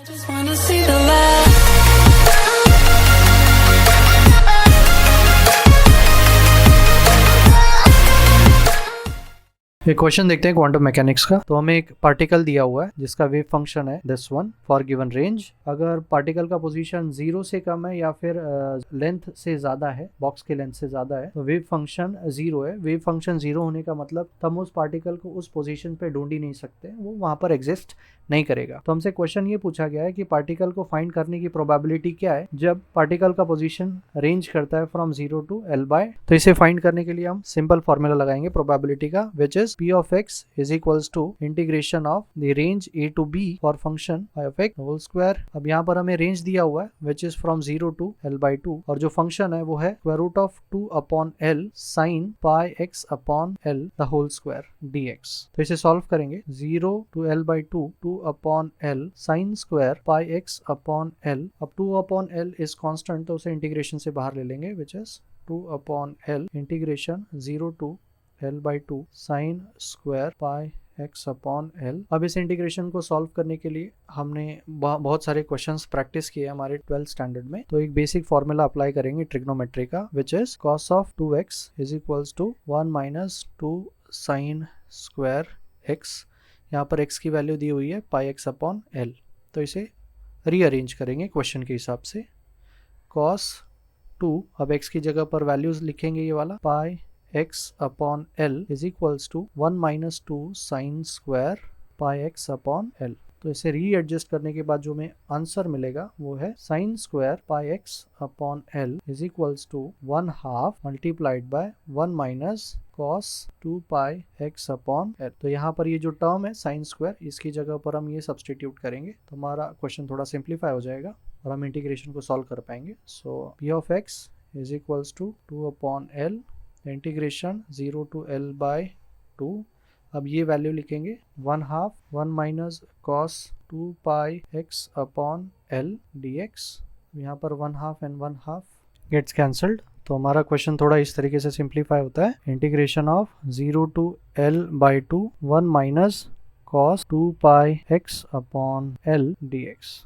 Just wanna see the light. एक question देखते हैं क्वांटम मैकेनिक्स का। तो हमें एक पार्टिकल दिया हुआ है जिसका वेव फंक्शन है this one for given range. अगर पार्टिकल का पोजीशन 0 से कम है या फिर लेंथ से ज्यादा है, बॉक्स के लेंथ से ज्यादा है, तो वेव फंक्शन 0 है। वेव फंक्शन 0 होने का मतलब हम उस पार्टिकल को उस पोजीशन पे ढूंढ ही नहीं सकते, वो वहां पर एग्जिस्ट नहीं करेगा। तो हमसे क्वेश्चन ये पूछा गया है कि पार्टिकल को फाइंड करने की प्रोबेबिलिटी क्या है जब पार्टिकल का पोजीशन रेंज करता है फ्रॉम 0 टू L बाय। तो इसे फाइंड करने के लिए हम सिंपल फॉर्मूला लगाएंगे प्रोबेबिलिटी का, which is P of x is equals to integration of the range a to b for function of x whole square। अब यहाँ पर हमें रेंज दिया हुआ है which is from 0 to L by 2 और जो फंक्शन है वो है square root of 2 upon L sin pi x upon L the whole square dx। तो इसे सॉल्व करेंगे 0 to L by 2 2 upon L sin square pi x upon L। अब 2 upon L is constant तो उसे integration से बाहर ले लेंगे which is 2 upon L integration 0 to L by 2 sine square pi x upon L। अब इस इंटीग्रेशन को सॉल्व करने के लिए हमने बहुत सारे क्वेश्चंस प्रैक्टिस किए हमारे 12th स्टैंडर्ड में। तो एक बेसिक फॉर्मूला अप्लाई करेंगे ट्रिग्नोमेट्री का, which is cos of 2x is equals to 1 minus 2 sine square x। यहाँ पर x की वैल्यू दी हुई है पाई x अपॉन L। तो इसे रीअरेंज करेंगे क्वेश्चन के हिसाब से। cos 2, अब x की जगह पर वैल्यूज लिखेंगे ये वाला pi x upon L is equals to 1 minus 2 sine square pi x upon L। तो इसे रीएडजस्ट करने के बाद जो हमें आंसर मिलेगा वो है sine square pi x upon L is equals to 1/2 multiplied by 1 minus cos 2 pi x upon L। तो यहाँ पर ये जो टर्म है साइन स्क्वायर, इसकी जगह पर हम ये सब्सटीट्यूट करेंगे तो हमारा क्वेश्चन थोड़ा सिंप्लीफाई हो जाएगा और हम इंटीग्रेशन को सॉल्व कर पाएंगे। So p of x is equals to 2 upon L integration 0 to L by 2। अब ये वैल्यू लिखेंगे 1/2 1 minus cos 2 pi x upon L dx। यहाँ पर 1/2 एंड 1/2 गेट्स कैंसल्ड। तो हमारा क्वेश्चन थोड़ा इस तरीके से सिंप्लीफाई होता है। Integration of 0 to L by 2 1 minus cos 2 pi x upon L dx।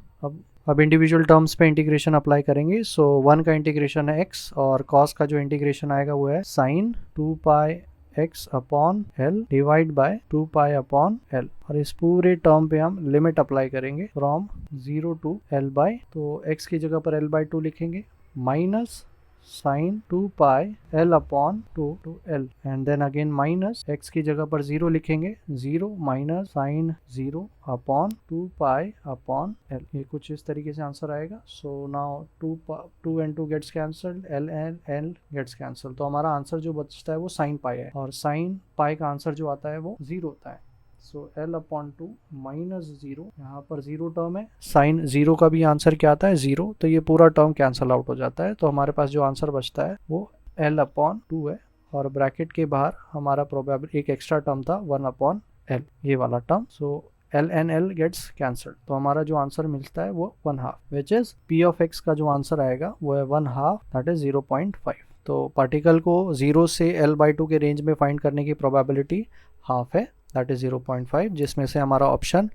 अब इंडिविजुअल टर्म्स पे इंटीग्रेशन अप्लाई करेंगे। सो 1 का इंटीग्रेशन है x और cos का जो इंटीग्रेशन आएगा वो है sin 2 pi x upon L divide by 2 pi upon L। और इस पूरे टर्म पे हम लिमिट अप्लाई करेंगे फ्रॉम 0 टू L बाय। तो x की जगह पर L बाय 2 लिखेंगे minus sin 2 pi L upon 2 to L and then again minus x की जगह पर 0 लिखेंगे 0 minus sin 0 upon 2 pi upon L। ये कुछ इस तरीके से आंसर आएगा। So now 2 and 2 gets cancelled, L and L gets cancelled. तो हमारा आंसर जो बचता है वो sin pi है और sin pi का आंसर जो आता है वो 0 होता है। सो L अपॉन 2 माइनस 0, यहाँ पर 0 टर्म है, साइन 0 का भी आंसर क्या आता है 0। तो ये पूरा टर्म कैंसल आउट हो जाता है। तो हमारे पास जो आंसर बचता है वो L अपॉन 2 है और ब्रैकेट के बाहर हमारा प्रोबेबल एक एक्स्ट्रा टर्म था 1 अपॉन L, ये वाला term. So L and L gets cancelled. तो हमारा जो आंसर मिलता है वो 1/2 which is P of x का जो आंसर आएगा वो है 1/2 दैट इज 0.5। तो पार्टिकल को 0 से L बाई 2 के रेंज में फाइंड करने की प्रोबेबिलिटी हाफ है, दैट इज 0.5, जिसमें से हमारा ऑप्शन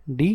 डी